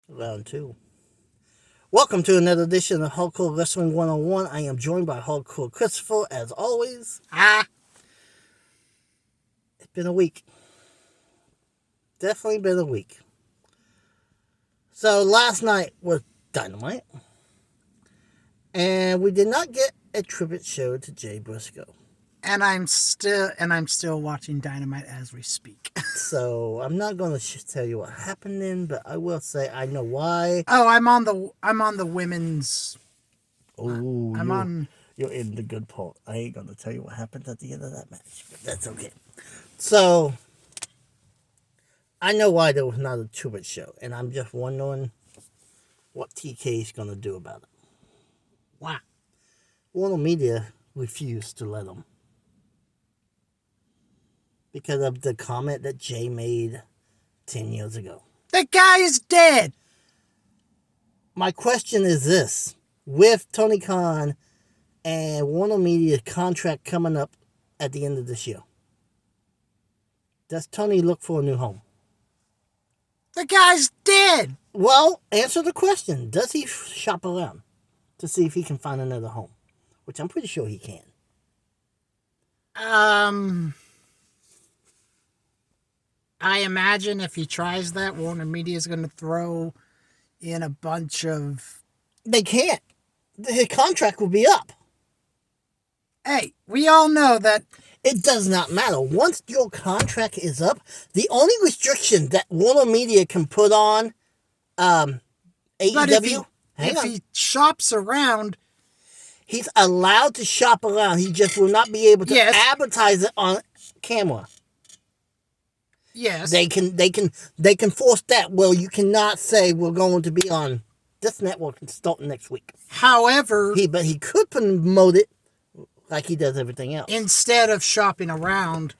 Round two. Welcome to another edition of Hardcore Wrestling 101. I am joined by Hardcore Christopher, as always. It's been a week. Definitely been a week. So last night was Dynamite. And we did not get a tribute show to Jay Briscoe. And I'm still watching Dynamite as we speak. So I'm not going to tell you what happened then, but I will say I know why. Oh, I'm on the women's. You're in the good part. I ain't going to tell you what happened at the end of that match, but that's okay. So I know why there was not a tribute show, and I'm just wondering what TK is going to do about it. Why? Warner Media refused to let them. Because of the comment that Jay made 10 years ago. The guy is dead! My question is this. With Tony Khan and Warner Media's contract coming up at the end of this year, does Tony look for a new home? The guy's dead! Well, answer the question. Does he shop around to see if he can find another home? Which I'm pretty sure he can. I imagine if he tries that, Warner Media is going to throw in a bunch of... They can't. His contract will be up. Hey, we all know that... It does not matter. Once your contract is up, the only restriction that Warner Media can put on AEW... If he shops around... He's allowed to shop around. He just will not be able to advertise it on camera. Yes. They can force that. Well, you cannot say we're going to be on this network starting next week. However, but he could promote it like he does everything else. Instead of shopping around,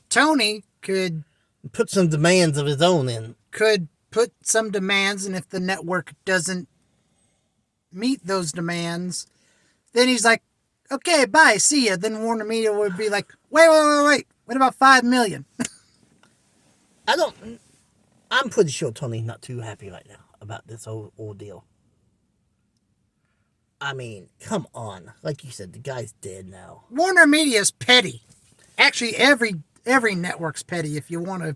Tony could put some demands of his own in. Could put some demands, and if the network doesn't meet those demands, then he's like, okay, bye, see ya. Then Warner Media would be like, wait. What about $5 million? I'm pretty sure Tony's not too happy right now about this whole ordeal. I mean, come on. Like you said, the guy's dead now. Warner Media's petty. Actually, every network's petty if you want to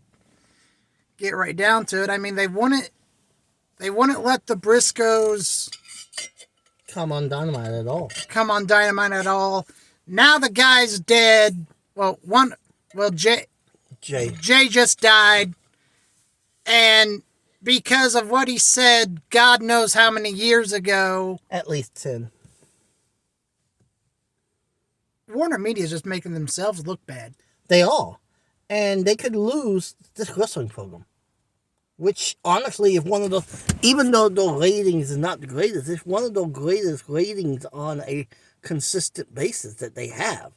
get right down to it. I mean, they wouldn't let the Briscoes come on Dynamite at all. Now the guy's dead. Jay just died. And because of what he said, God knows how many years ago. At least 10. Warner Media is just making themselves look bad. They are. And they could lose this wrestling program. Which, honestly, if one of those, even though the ratings is not the greatest, it's one of the greatest ratings on a consistent basis that they have.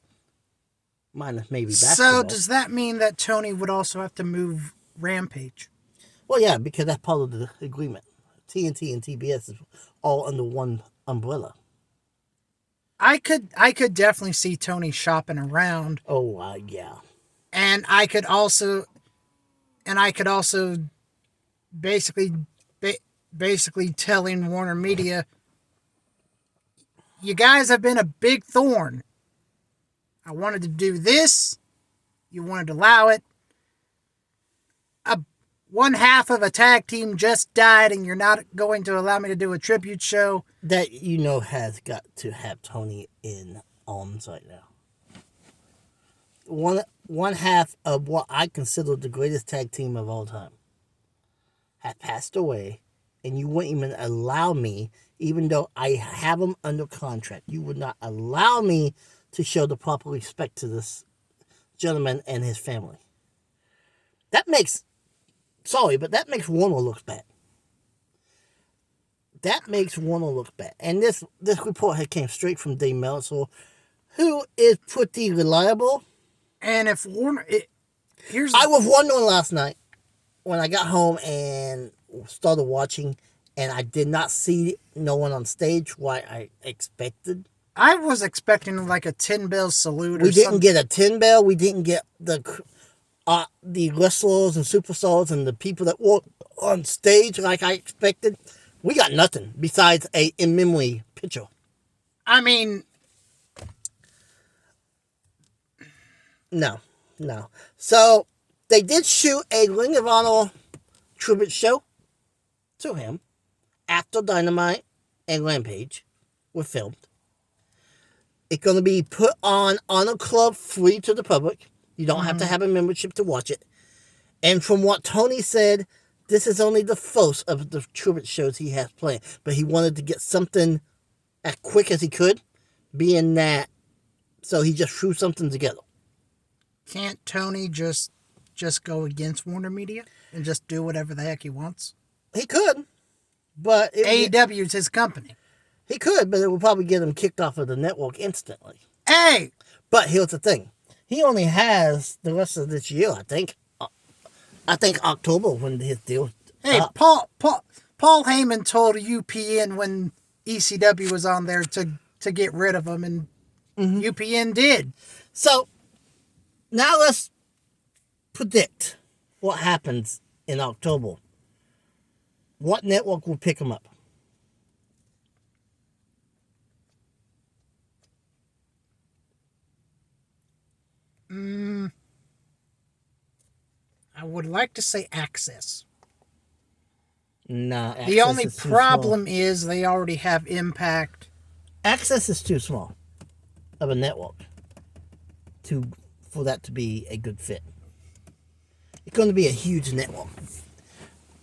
Minus maybe basketball. So, does that mean that Tony would also have to move Rampage? Well, yeah, because that's part of the agreement. TNT and TBS is all under one umbrella. I could definitely see Tony shopping around. Oh, yeah. And I could also basically telling Warner Media, you guys have been a big thorn. I wanted to do this. You wanted to allow it. One half of a tag team just died, and you're not going to allow me to do a tribute show. That, has got to have Tony in arms right now. One half of what I consider the greatest tag team of all time have passed away, and you wouldn't even allow me, even though I have them under contract, you would not allow me to show the proper respect to this gentleman and his family. That makes Warner look bad. And this report had came straight from Dave Meltzer, who is pretty reliable. And if Warner... I was wondering last night when I got home and started watching, and I did not see no one on stage, what I expected. I was expecting like a 10-bell salute. We didn't get a 10-bell. We didn't get the wrestlers and superstars and the people that on stage like I expected, we got nothing besides a in-memory picture. I mean, No. So they did shoot a Ring of Honor tribute show to him after Dynamite and Rampage were filmed. It's going to be put on Honor Club free to the public. You don't have to have a membership to watch it. And from what Tony said, this is only the first of the tribute shows he has planned. But he wanted to get something as quick as he could, being that, so he just threw something together. can't Tony just go against Warner Media and just do whatever the heck he wants? He could, but AEW is his company. He could, but it would probably get him kicked off of the network instantly. Hey! But here's the thing. He only has the rest of this year, I think. I think October when his deal. Hey, Paul Heyman told UPN when ECW was on there to get rid of him, and UPN did. So, now let's predict what happens in October. What network will pick him up? I would like to say Access. Nah, The only problem is they already have Impact. Access is too small of a network for that to be a good fit. It's going to be a huge network.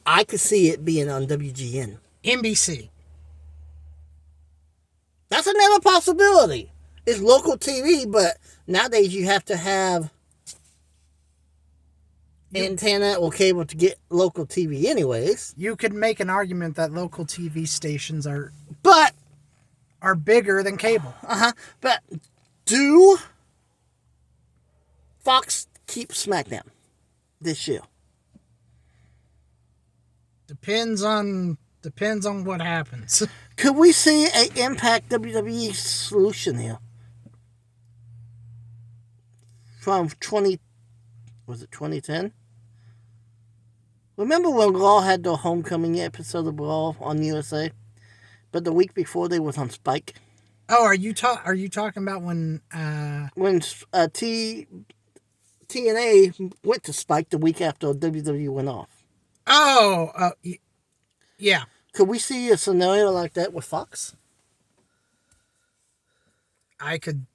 I could see it being on WGN. NBC. That's another possibility. It's local TV, but nowadays you have to have antenna or cable to get local TV anyways. You could make an argument that local TV stations are But, bigger than cable. but do Fox keep SmackDown this year? Depends on what happens. Could we see a Impact WWE solution here? From 2010? Remember when Raw had their homecoming episode of Raw on USA? But the week before they was on Spike. Oh, are you talking about when TNA went to Spike the week after WWE went off? Yeah. Could we see a scenario like that with Fox? I could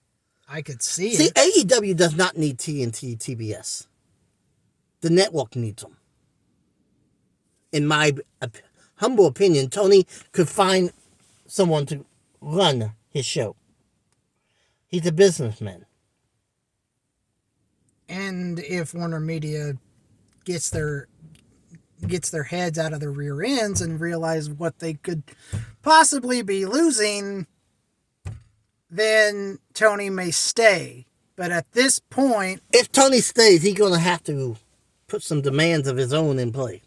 see See, it. AEW does not need TNT TBS. The network needs them. In my humble opinion, Tony could find someone to run his show. He's a businessman. And if Warner Media gets their heads out of their rear ends and realize what they could possibly be losing, then Tony may stay. But at this point, If Tony stays, he's going to have to put some demands of his own in play.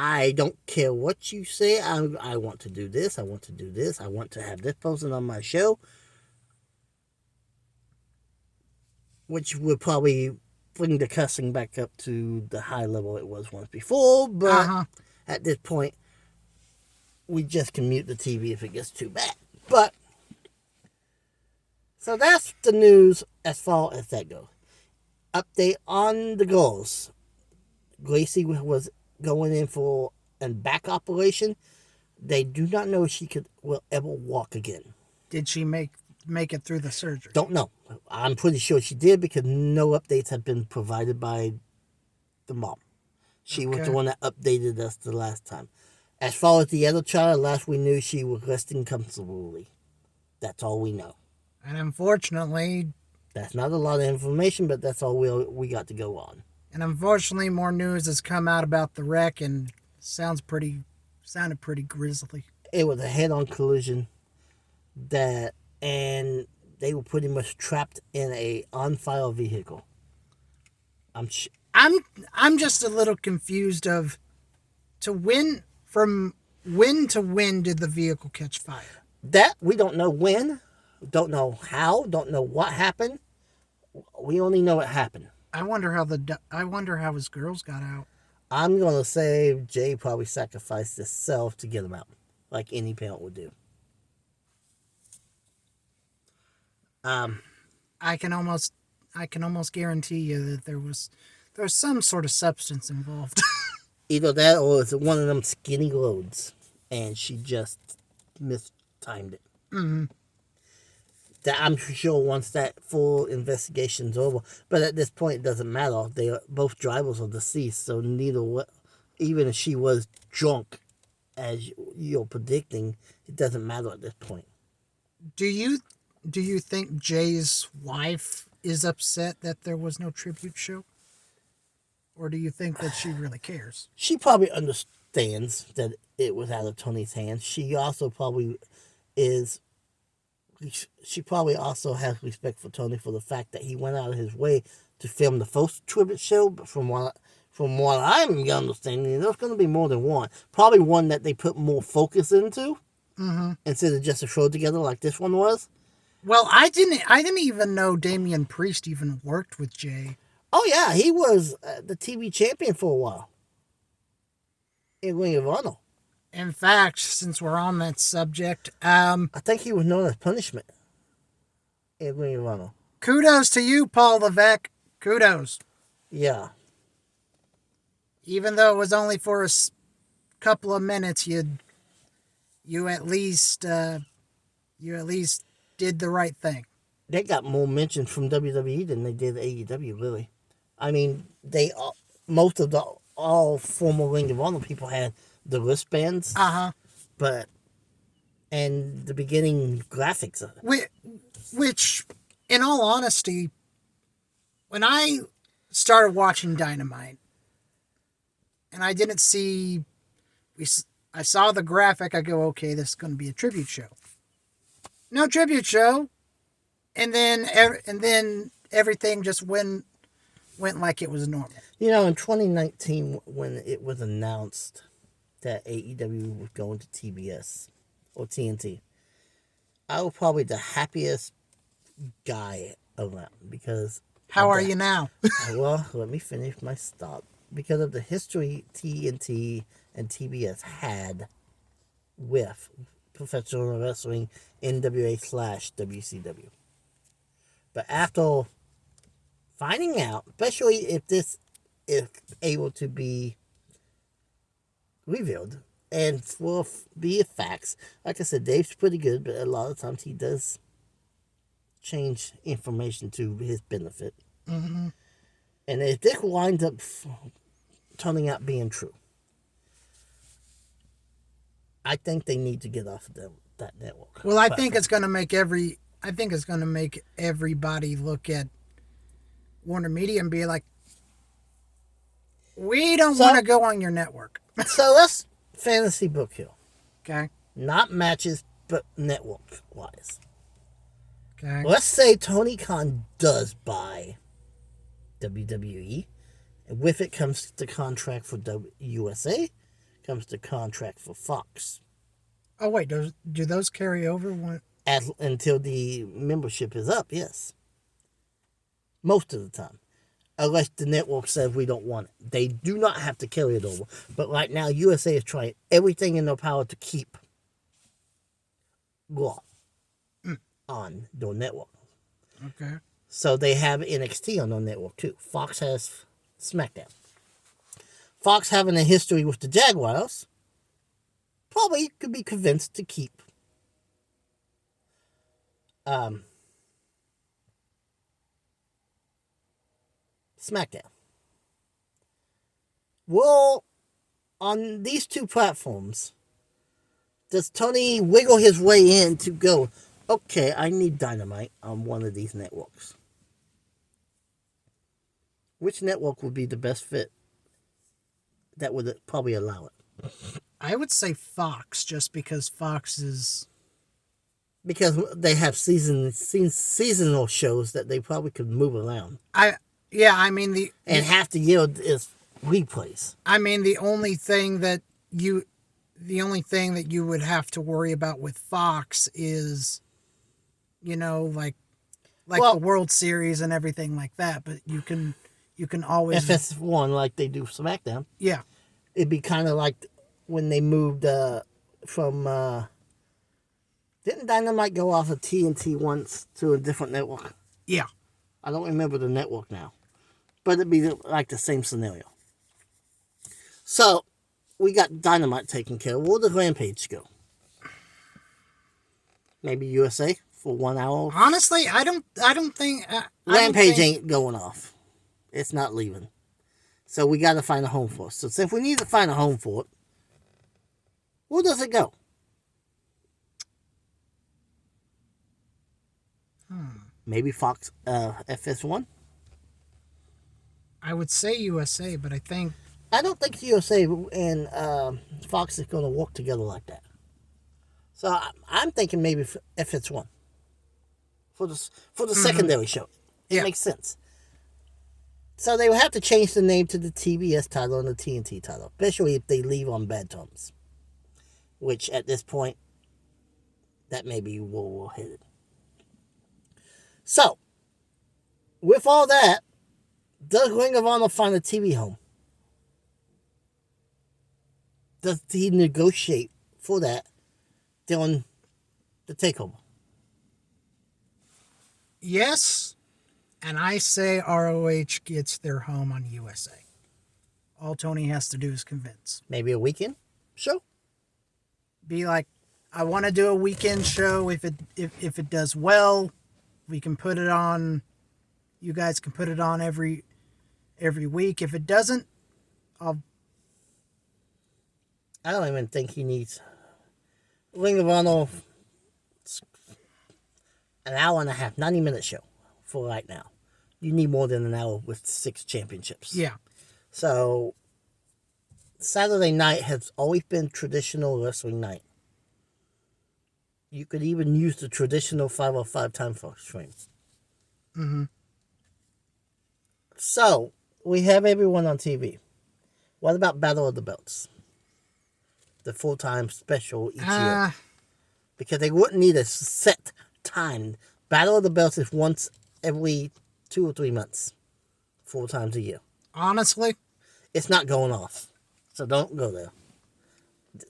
I don't care what you say. I want to do this. I want to do this. I want to have this person on my show. Which would probably bring the cussing back up to the high level it was once before. But at this point, we just can mute the TV if it gets too bad. But, so that's the news as far as that goes. Update on the goals. Gracie was going in for a back operation. They do not know if she will ever walk again. did she make it through the surgery? Don't know. I'm pretty sure she did because no updates have been provided by the mom. She was the one that updated us the last time. As far as the other child, last we knew she was resting comfortably. That's all we know. And unfortunately, That's not a lot of information, but that's all we got to go on. more news has come out about the wreck, and sounded pretty grisly. It was a head-on collision and they were pretty much trapped in a on-fire vehicle. I'm just a little confused from when to when did the vehicle catch fire? That we don't know when, don't know how, don't know what happened. We only know it happened. I wonder how his girls got out. I'm gonna say Jay probably sacrificed himself to get him out, like any parent would do. Um, I can almost guarantee you that there was some sort of substance involved. Either that or it's one of them skinny loads, and she just mistimed it. Mm-hmm. That I'm sure once that full investigation's over, but at this point it doesn't matter. They are both drivers are deceased, so even if she was drunk, as you're predicting, it doesn't matter at this point. Do you think Jay's wife is upset that there was no tribute show? Or do you think that she really cares? She probably understands that it was out of Tony's hands. She also probably is. She probably also has respect for Tony for the fact that he went out of his way to film the first tribute show. But from what I'm understanding, there's going to be more than one. Probably one that they put more focus into instead of just a show together like this one was. Well, I didn't even know Damian Priest even worked with Jay. Oh yeah, he was the TV champion for a while in Ring of Honor. In fact, since we're on that subject, I think he was known as Punishment in Ring of Honor. kudos to you, Paul Levesque. Kudos. Yeah. Even though it was only for a couple of minutes, you at least did the right thing. They got more mentions from WWE than they did AEW, really. I mean, most of all former Ring of Honor people had the wristbands, and the beginning graphics of it. Which, in all honesty, when I started watching Dynamite, and I didn't see, I saw the graphic. I go, okay, this is going to be a tribute show. No tribute show, and then everything just went like it was normal. You know, in 2019, when it was announced that AEW was going to TBS or TNT, I was probably the happiest guy around because. How are you now? Well, let me finish my stop. Because of the history TNT and TBS had with professional wrestling, NWA/WCW. But after finding out, especially if this is able to be revealed and will be facts, like I said, Dave's pretty good, but a lot of times he does change information to his benefit. Mm-hmm. And if this winds up turning out being true, I think they need to get off of that network. Well, I think it's going to make everybody look at Warner Media and be like, we don't want to go on your network. So let's fantasy book here. Okay. Not matches, but network wise. Okay. Let's say Tony Khan does buy WWE, and with it comes the contract for USA, comes the contract for Fox. Oh wait, do those carry over until the membership is up? Yes. Most of the time, unless the network says we don't want it, they do not have to carry it over. But right now, USA is trying everything in their power to keep Raw on their network. Okay. So they have NXT on their network too. Fox has SmackDown. Fox, having a history with the Jaguars, probably could be convinced to keep SmackDown. Well, on these two platforms, does Tony wiggle his way in to go, okay, I need Dynamite on one of these networks? Which network would be the best fit that would probably allow it? I would say Fox, just because Fox is... Because they have seasonal shows that they probably could move around. And half the year is replays. I mean, the only thing that you would have to worry about with Fox is, like the World Series and everything like that. But you can you can always FS1 like they do SmackDown. yeah. It'd be kind of like when they moved from. Didn't Dynamite go off of TNT once to a different network? Yeah. I don't remember the network now, but it'd be like the same scenario. So we got Dynamite taken care of. Where did Rampage go? Maybe USA for 1 hour. Honestly, I don't think Rampage ain't going off. It's not leaving. So we got to find a home for it. So since we need to find a home for it, where does it go? Maybe Fox FS1? I would say USA, but I don't think USA and Fox is going to work together like that. So I'm thinking maybe FS1 for the secondary show. It makes sense. So they would have to change the name to the TBS title and the TNT title, especially if they leave on bad terms. Which at this point, that may be where we're headed. So, with all that, does Ring of Honor find a TV home? Does he negotiate for that during the takeover? yes, and I say ROH gets their home on USA. All Tony has to do is convince. Maybe a weekend show? Be like, I want to do a weekend show. If it does well, we can put it on. You guys can put it on every week. If it doesn't, I don't even think he needs Ring of Honor. An hour and a half, 90-minute show for right now. You need more than an hour with 6 championships. yeah. So, Saturday night has always been traditional wrestling night. You could even use the traditional 505 time frame. Mm-hmm. So, we have everyone on TV. What about Battle of the Belts? The full-time special each year. Because they wouldn't need a set time. Battle of the Belts is once every 2 or 3 months. 4 times a year. Honestly? It's not going off. So don't go there.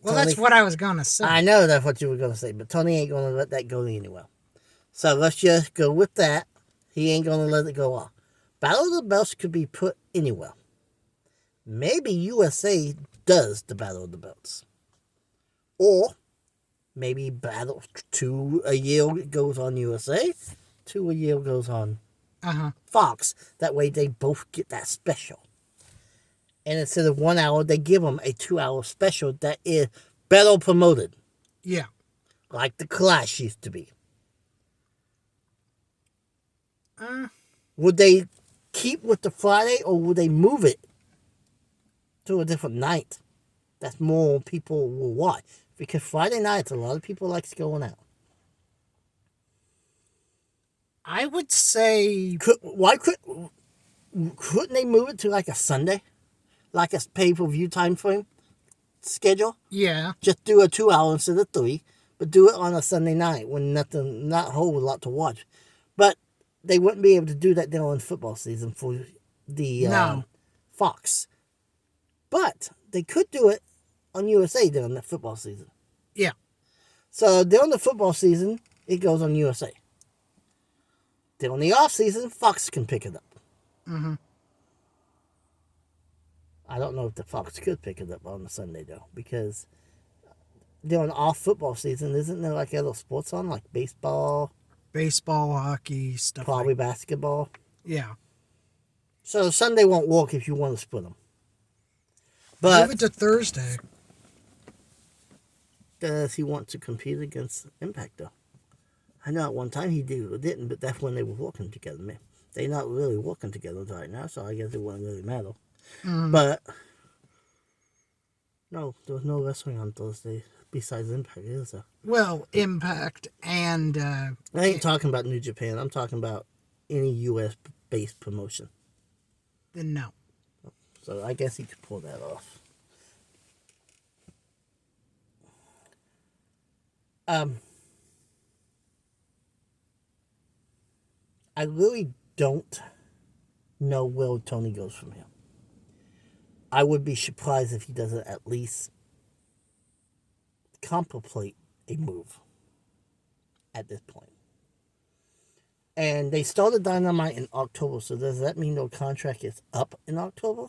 Well, Tony, that's what I was going to say. I know that's what you were going to say, but Tony ain't going to let that go anywhere. So let's just go with that. He ain't going to let it go off. Battle of the Belts could be put anywhere. Maybe USA does the Battle of the Belts. Or maybe 2 a year goes on USA, 2 a year goes on Fox. That way they both get that special. And instead of 1 hour, they give them a 2-hour special that is better promoted. Yeah. Like the Clash used to be. Would they keep with the Friday or would they move it to a different night? That's more people will watch. Because Friday nights, a lot of people likes going out. I would say... Couldn't they move it to like a Sunday? Like a pay-per-view time frame schedule? Yeah. Just do a 2 hour instead of 3. But do it on a Sunday night when not a whole lot to watch. But they wouldn't be able to do that during football season for the Fox. But they could do it on USA during the football season. Yeah. So during the football season, it goes on USA. During the off season, Fox can pick it up. Mm-hmm. I don't know if the Fox could pick it up on a Sunday though, because during off football season, isn't there like other sports on, like baseball, hockey, stuff. probably basketball? Yeah. So Sunday won't work if you want to split them. But move it to Thursday. Does he want to compete against Impact though? I know at one time he didn't, but that's when they were working together. Man, they're not really working together right now, so I guess it wouldn't really matter. But no, there was no wrestling on Thursday besides Impact, is there? Well, Impact and... I ain't talking about New Japan. I'm talking about any U.S.-based promotion. Then no. So I guess he could pull that off. I really don't know where Tony goes from here. I would be surprised if he doesn't at least contemplate a move at this point. And they started Dynamite in October, so does that mean their contract is up in October?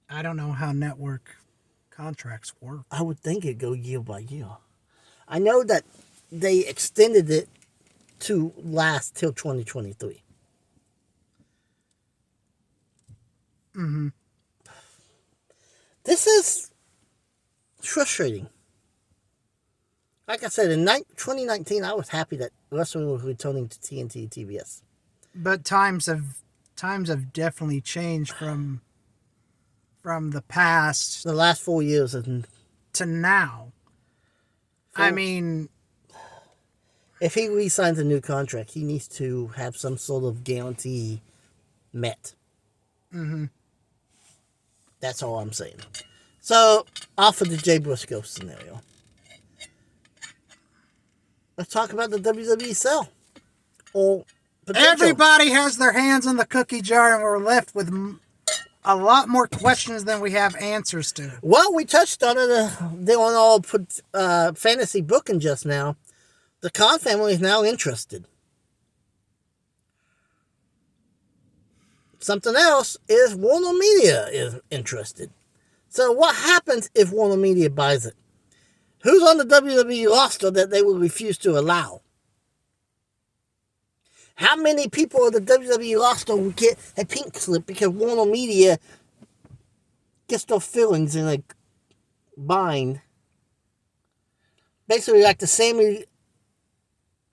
I don't know how network contracts work. I would think it'd go year by year. I know that they extended it to last till 2023. Mm-hmm. This is frustrating. Like I said, in 2019, I was happy that wrestling was returning to TNT TBS. But times have definitely changed from the past The last 4 years, and to now. I mean, if he re-signs a new contract, he needs to have some sort of guarantee met. mm-hmm. That's all I'm saying. So, off of the Jay Briscoe scenario, let's talk about the WWE sell. Or potential. Everybody has their hands in the cookie jar, and we're left with a lot more questions than we have answers to. Well, we touched on it. They on all put fantasy booking just now. The Khan family is now interested. Something else is Warner Media is interested. So what happens if Warner Media buys it? Who's on the WWE roster that they will refuse to allow? How many people on the WWE roster will get a pink slip because Warner Media gets their feelings in a bind? Basically like the Sami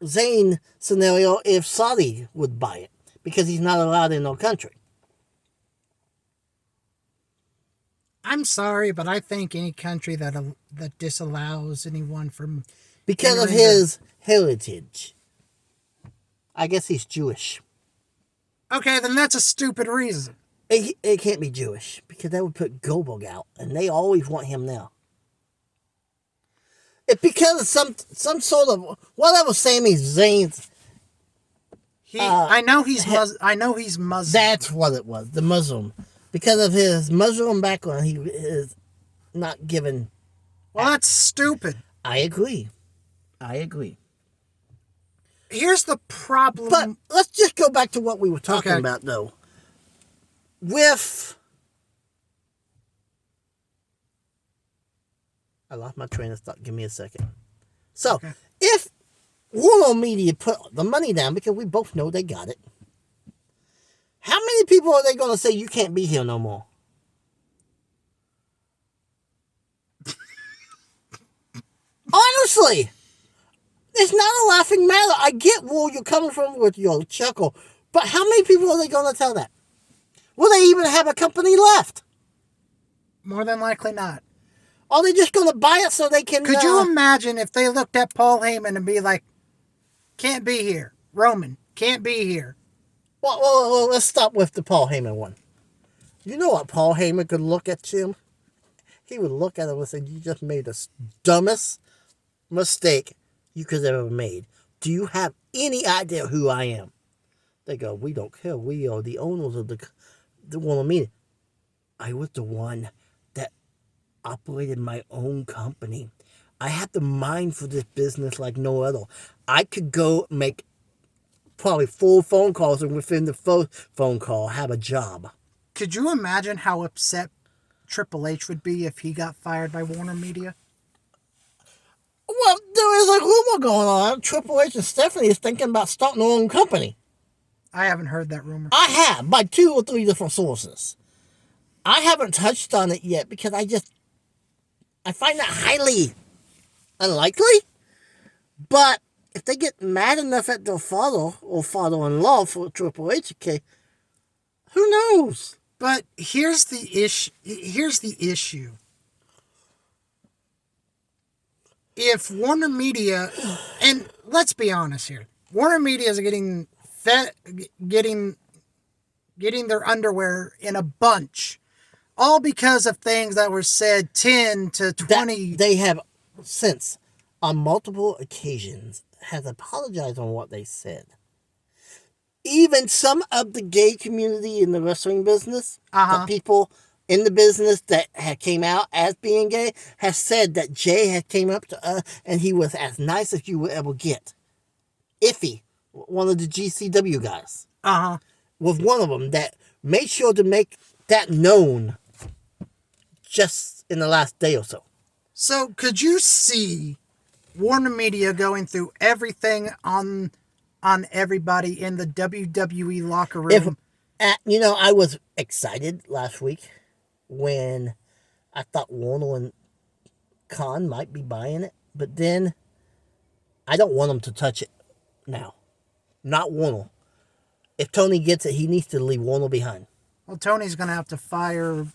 Zayn scenario if Saudi would buy it because he's not allowed in our country. I'm sorry, but I think any country that disallows anyone from Because of his heritage. I guess he's Jewish. Okay, then that's a stupid reason. It can't be Jewish because that would put Goldberg out, and they always want him now. It's because of some sort of whatever Sami Zayn's. I know he's Muslim. That's what it was, the Muslim. Because of his Muslim background, he is not given. Well, that's stupid. I agree. Here's the problem. But let's just go back to what we were talking about, though. I lost my train of thought. Give me a second. So, if Warner Media put the money down, because we both know they got it, how many people are they going to say you can't be here no more? Honestly, it's not a laughing matter. I get where you're coming from with your chuckle, but how many people are they going to tell that? Will they even have a company left? More than likely not. Are they just going to buy it so they can... Could you imagine if they looked at Paul Heyman and be like, can't be here. Roman, can't be here. Well, let's stop with the Paul Heyman one. You know what Paul Heyman could look at Jim? He would look at him and say, you just made the dumbest mistake you could have ever made. Do you have any idea who I am? They go, we don't care. We are the owners of the Warner Media. I was the one that operated my own company. I had the mind for this business like no other. I could go make probably 4 phone calls and within the first phone call have a job. Could you imagine how upset Triple H would be if he got fired by Warner Media? Well, there is a rumor going on. Triple H and Stephanie is thinking about starting their own company. I haven't heard that rumor. I have, by 2 or 3 different sources. I haven't touched on it yet because I find that highly unlikely. But if they get mad enough at their father or father-in-law for Triple H, okay, who knows? But here's the issue. If Warner Media, and let's be honest here, Warner Media is getting their underwear in a bunch, all because of things that were said 10 to 20. They have since, on multiple occasions, has apologized on what they said. even some of the gay community in the wrestling business, Uh-huh. the people in the business that had came out as being gay, have said that Jay had came up to us and he was as nice as you would ever get. Iffy, one of the GCW guys, Uh-huh. was one of them that made sure to make that known just in the last day or so. So could you see Warner Media going through everything on everybody in the WWE locker room? I was excited last week when I thought Warner and Khan might be buying it, but then I don't want them to touch it now. Not Warner. If Tony gets it, he needs to leave Warner behind. Well, Tony's going to have to fire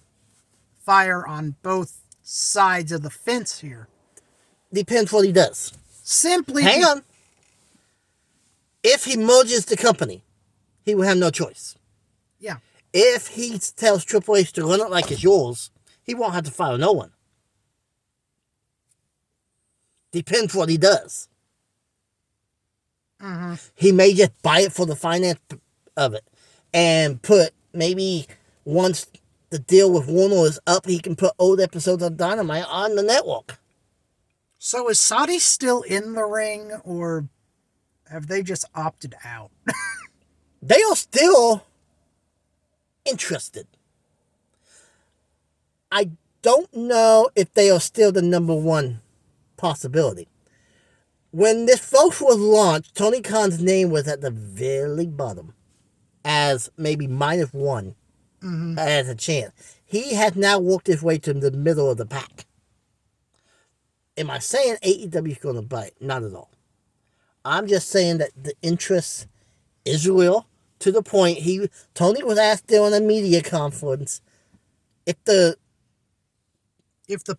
on both sides of the fence here. Depends what he does. Simply Hang on. If he merges the company, he will have no choice. Yeah. If he tells Triple H to run it like it's yours, he won't have to fire no one. Depends what he does. Mm-hmm. He may just buy it for the finance of it and put maybe once the deal with Warner is up, he can put old episodes of Dynamite on the network. So is Saudi still in the ring, or have they just opted out? They are still interested. I don't know if they are still the number one possibility. When this folks was launched, Tony Khan's name was at the very bottom as maybe -1 as a chance. He has now worked his way to the middle of the pack. Am I saying AEW is going to bite? Not at all. I'm just saying that the interest is real to the point Tony was asked during a media conference if the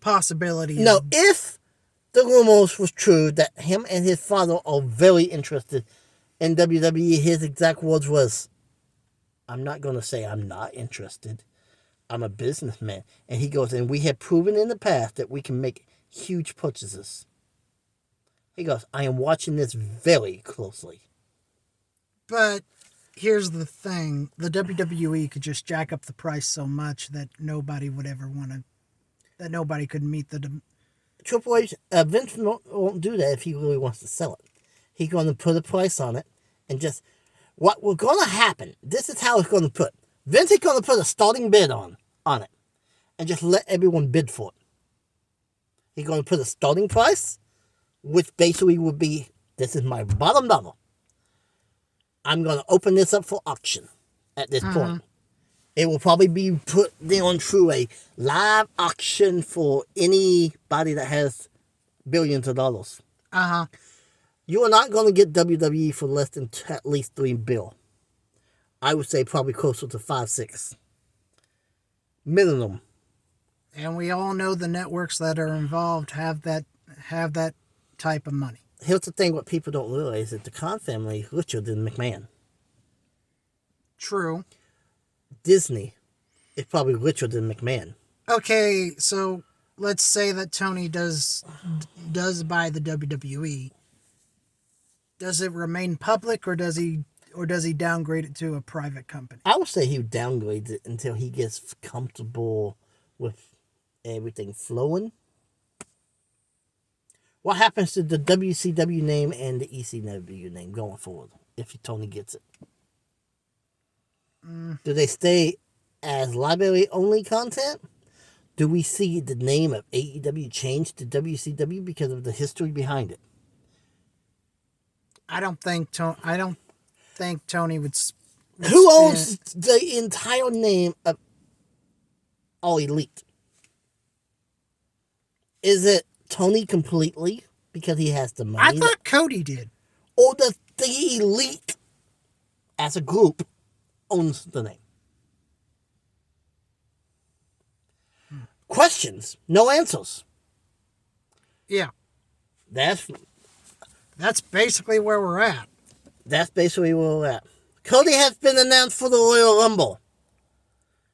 possibility if the rumors was true that him and his father are very interested in WWE, his exact words was, I'm not going to say I'm not interested. I'm a businessman. And he goes, and we have proven in the past that we can make huge purchases. He goes, I am watching this very closely. But here's the thing. The WWE could just jack up the price so much that nobody would ever want to, that nobody could meet the... Triple H, Vince won't do that if he really wants to sell it. He's going to put a price on it and just... What will going to happen, this is how it's going to put. Vince is going to put a starting bid on it and just let everyone bid for it. He's going to put a starting price, which basically would be, this is my bottom dollar. I'm going to open this up for auction at this point. It will probably be put down through a live auction for anybody that has billions of dollars. Uh-huh. You are not going to get WWE for less than at least $3 billion. I would say probably closer to 5, 6. Minimum. And we all know the networks that are involved have that type of money. Here's the thing, what people don't realize, that the Khan family is richer than McMahon. True. Disney is probably richer than McMahon. Okay, so let's say that Tony does buy the WWE. Does it remain public, or does he downgrade it to a private company? I would say he downgrades it until he gets comfortable with everything flowing. What happens to the WCW name and the ECW name going forward if Tony gets it? Do they stay as library-only content? Do we see the name of AEW change to WCW because of the history behind it? I don't think Tony would. Who owns the entire name of All Elite? Is it Tony completely because he has the money? I thought Cody did. Or does the Elite as a group owns the name? Questions, no answers. Yeah. That's basically where we're at. That's basically where we're at. Cody has been announced for the Royal Rumble.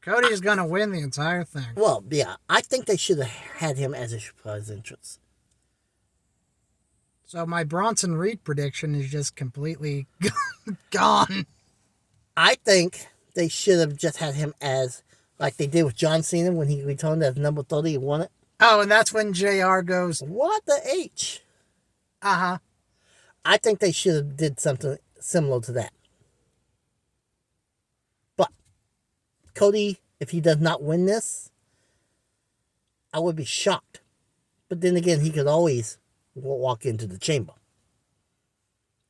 Cody is going to win the entire thing. Well, yeah, I think they should have had him as a surprise entrance. So my Bronson Reed prediction is just completely gone. I think they should have just had him as, like they did with John Cena when he returned as number 30 and won it. Oh, and that's when JR goes, What the H? uh-huh. I think they should have did something similar to that. But Cody, if he does not win this, I would be shocked. But then again, he could always walk into the chamber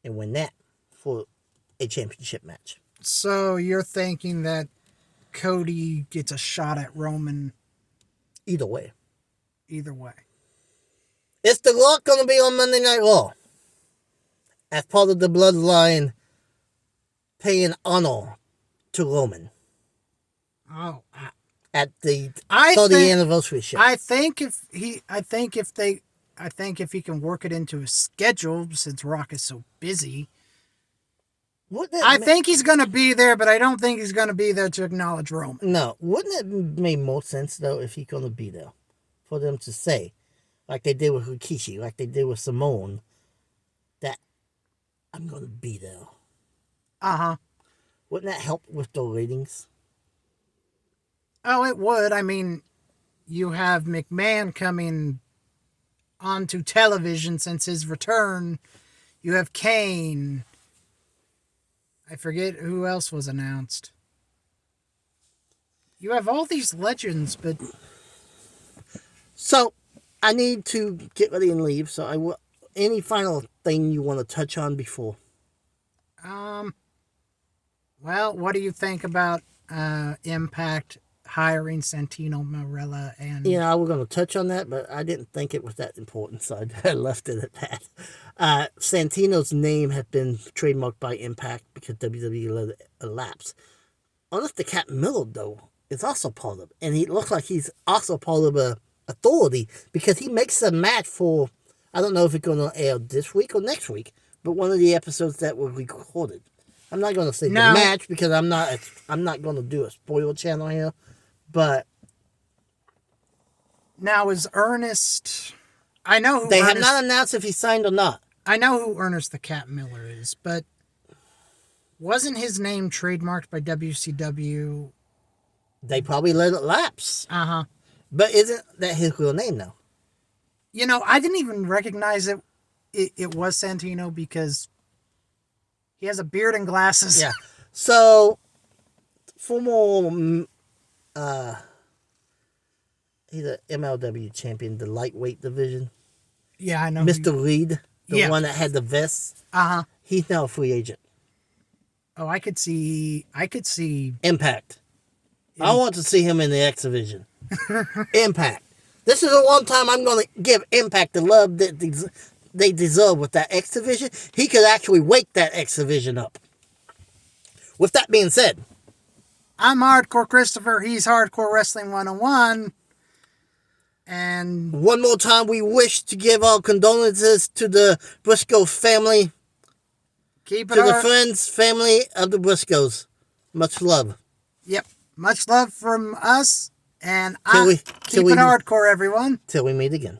and win that for a championship match. So you're thinking that Cody gets a shot at Roman Either way. either way. Is The Rock going to be on Monday Night Raw? As part of the Bloodline paying honor to Roman Oh, at the I 30th think- anniversary show. I think if he can work it into his schedule, since Rock is so busy, I think he's going to be there, but I don't think he's going to be there to acknowledge Roman. No, wouldn't it make more sense though if he's going to be there, for them to say, like they did with Rikishi, like they did with Simone, that I'm going to be there. Uh-huh. Wouldn't that help with the ratings? Oh, it would. I mean, you have McMahon coming onto television since his return. You have Kane. I forget who else was announced. You have all these legends, but So I need to get ready and leave. So I will. Any final thing you want to touch on before? well, what do you think about Impact hiring Santino Marella and I was going to touch on that, but I didn't think it was that important, so I left it at that. Santino's name has been trademarked by Impact because WWE let it elapse. Unless the Cat Miller, though, is also part of it. And he looks like he's also part of a authority because he makes a match for, I don't know if it's going to air this week or next week, but one of the episodes that were recorded. I'm not going to say No. the match because I'm not going to do a spoiler channel here, but now is Ernest? I know who they have Ernest, not announced if he signed or not. I know who Ernest the Cat Miller is, but wasn't his name trademarked by WCW? They probably let it lapse. Uh-huh. But isn't that his real name now? I didn't even recognize it was Santino because he has a beard and glasses. Yeah. So, former, he's an MLW champion, the lightweight division. Yeah, I know. Mr. Reed, the Yeah. one that had the vest. Uh-huh. He's now a free agent. Oh, I could see Impact. I want to see him in the X Division. Impact. This is the one time I'm going to give Impact the love that they deserve with that X Division. He could actually wake that X Division up. With that being said, I'm Hardcore Christopher, he's Hardcore Wrestling 101. And one more time, we wish to give our condolences to the Briscoe family, keep it to the hard. friends, family of the Briscoes. Much love. Yep. Much love from us. And Till we- keep till we- it hardcore, everyone. Till we meet again.